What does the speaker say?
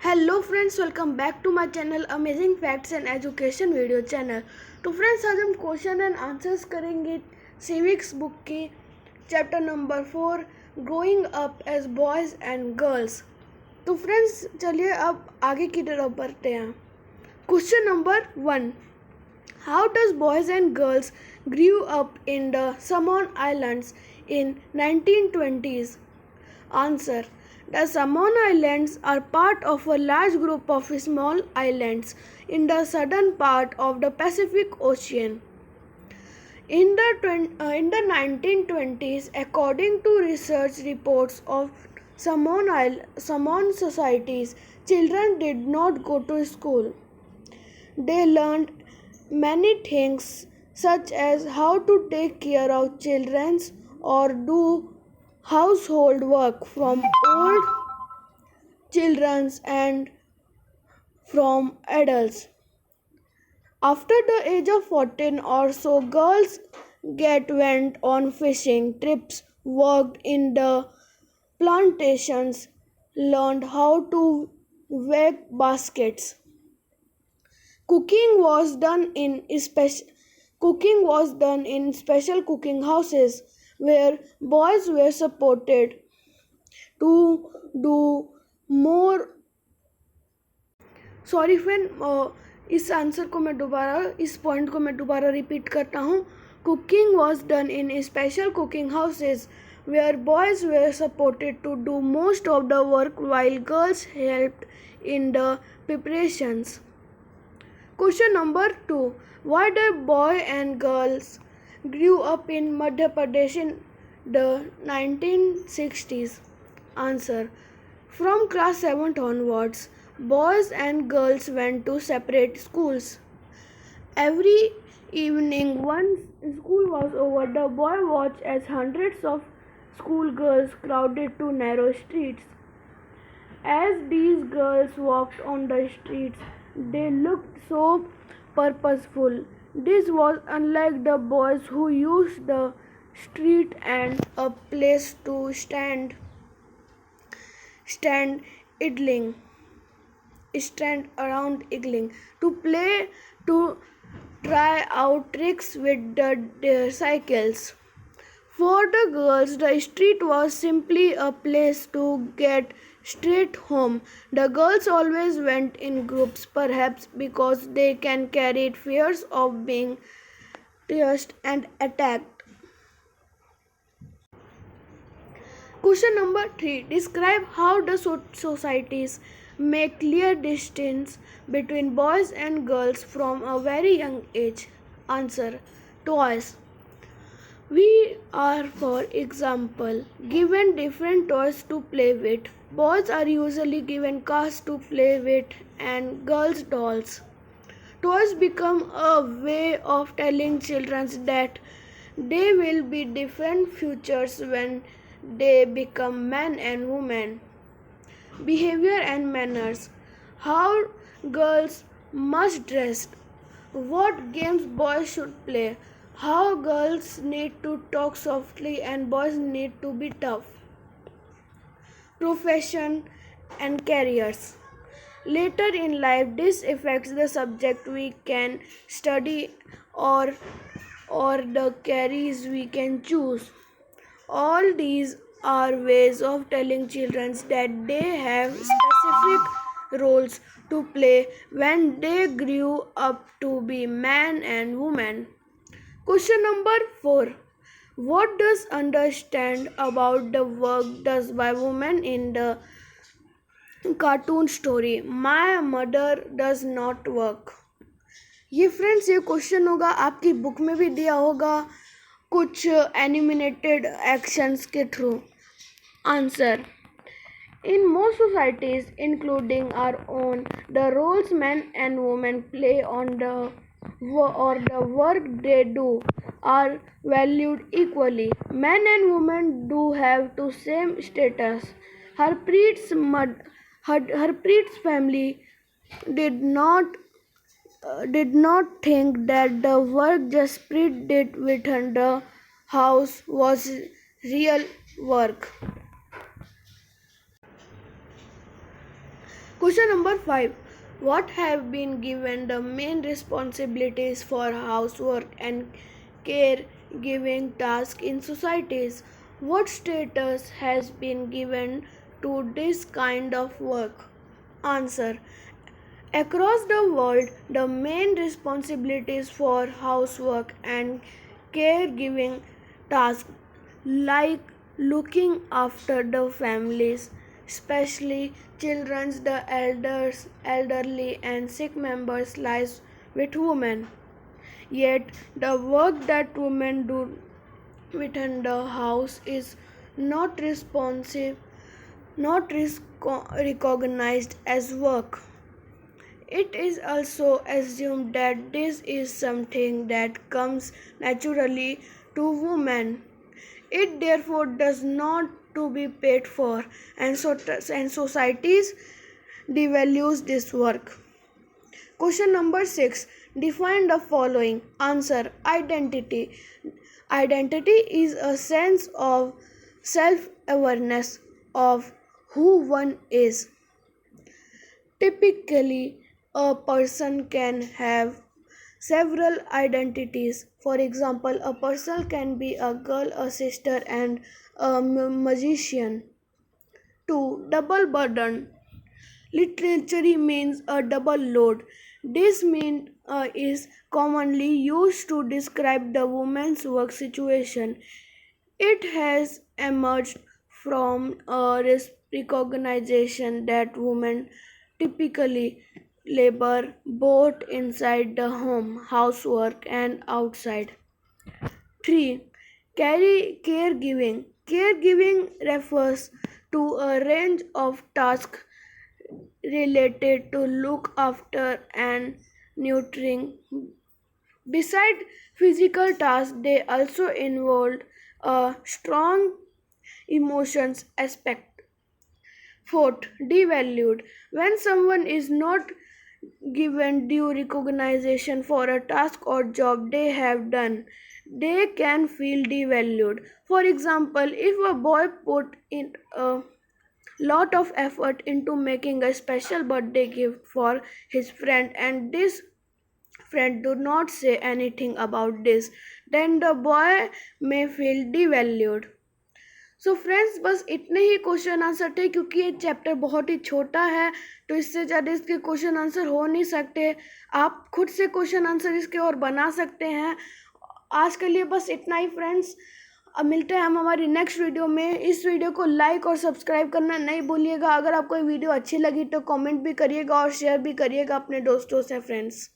Hello friends, welcome back to my channel amazing facts and education video channel. तो friends, आज हम question and answers करेंगे civics book की chapter number 4 growing up as boys and girls. तो friends, चलिए अब आगे की तरफ बढ़ते हैं। Question number 1, how does boys and girls grew up in the Samoan islands in 1920s? Answer. The Solomon Islands are part of a large group of small islands in the southern part of the Pacific Ocean. In the 1920s, according to research reports of Solomon societies, children did not go to school. They learned many things such as how to take care of children or do household work from old children and from adults. After the age of 14 or so, girls went on fishing trips, worked in the plantations, learned how to weave baskets. Cooking was done in special cooking houses where boys were supported to do more. Sorry friend, इस point को मैं दोबारा repeat करता हूँ। Cooking was done in special cooking houses where boys were supported to do most of the work while girls helped in the preparations. Question number 2. Why did boy and girls grew up in Madhya Pradesh in the 1960s? Answer. From class 7 onwards, boys and girls went to separate schools. Every evening, once school was over, the boy watched as hundreds of schoolgirls crowded to narrow streets. As these girls walked on the streets, they looked so purposeful. This was unlike the boys who used the street and a place to idling, stand around idling, to play, to try out tricks with their cycles. For the girls, the street was simply a place to get straight home. The girls always went in groups, perhaps because they can carry fears of being teased and attacked. Question number 3. Describe how the societies make clear distinction between boys and girls from a very young age. Answer. Toys. We are, for example, given different toys to play with. Boys are usually given cars to play with and girls dolls. Toys become a way of telling children that they will be different futures when they become men and women. Behavior and manners. How girls must dress. What games boys should play. How girls need to talk softly and boys need to be tough. Profession and careers. Later in life, this affects the subject we can study or the careers we can choose. All these are ways of telling children that they have specific roles to play when they grew up to be man and woman. Question number 4. What does understand about the work done by women in the cartoon story My Mother Does Not Work? ये friends, ये question होगा, आपकी book में भी दिया होगा कुछ animated actions के through. Answer. In most societies, including our own, the roles men and women play on the work they do are valued equally. Men and women do have the same status. Harpreet's family did not think that the work Jaspreet did within the house was real work. Question number 5. What have been given the main responsibilities for housework and caregiving tasks in societies? What status has been given to this kind of work? Answer. Across the world, the main responsibilities for housework and caregiving tasks like looking after the families, especially children, the elderly and sick members lies with women. Yet the work that women do within the house is not responsive, not recognized as work. It is also assumed that this is something that comes naturally to women. It therefore does not to be paid for, and societies devalues this work. Question number 6. Define the following. Answer. Identity. Identity is a sense of self-awareness of who one is. Typically, a person can have several identities. For example, a person can be a girl, a sister, and a magician. 2. Double burden. Literally means a double load. This mean is commonly used to describe the woman's work situation. It has emerged from a recognition that women typically labor both inside the home, housework, and outside. 3. Caregiving. Caregiving refers to a range of tasks related to look after and nurturing. Beside physical tasks, they also involve a strong emotions aspect. Fourth, devalued. When someone is not given due recognition for a task or job they have done, they can feel devalued. For example, if a boy put in a lot of effort into making a special birthday gift for his friend and this friend do not say anything about this, then the boy may feel devalued. So friends बस इतने ही question answer थे, क्योंकि ये chapter बहुत ही छोटा है तो इससे ज़्यादा इसके क्वेश्चन आंसर हो नहीं सकते. आप खुद से क्वेश्चन आंसर इसके और बना सकते हैं. आज के लिए बस इतना ही फ्रेंड्स. अब मिलते हैं हम हमारी नेक्स्ट वीडियो में. इस वीडियो को लाइक और सब्सक्राइब करना नहीं भूलिएगा. अगर आपको ये वीडियो अच्छी लगी तो कमेंट भी करिएगा और शेयर भी करिएगा अपने दोस्तों से फ्रेंड्स.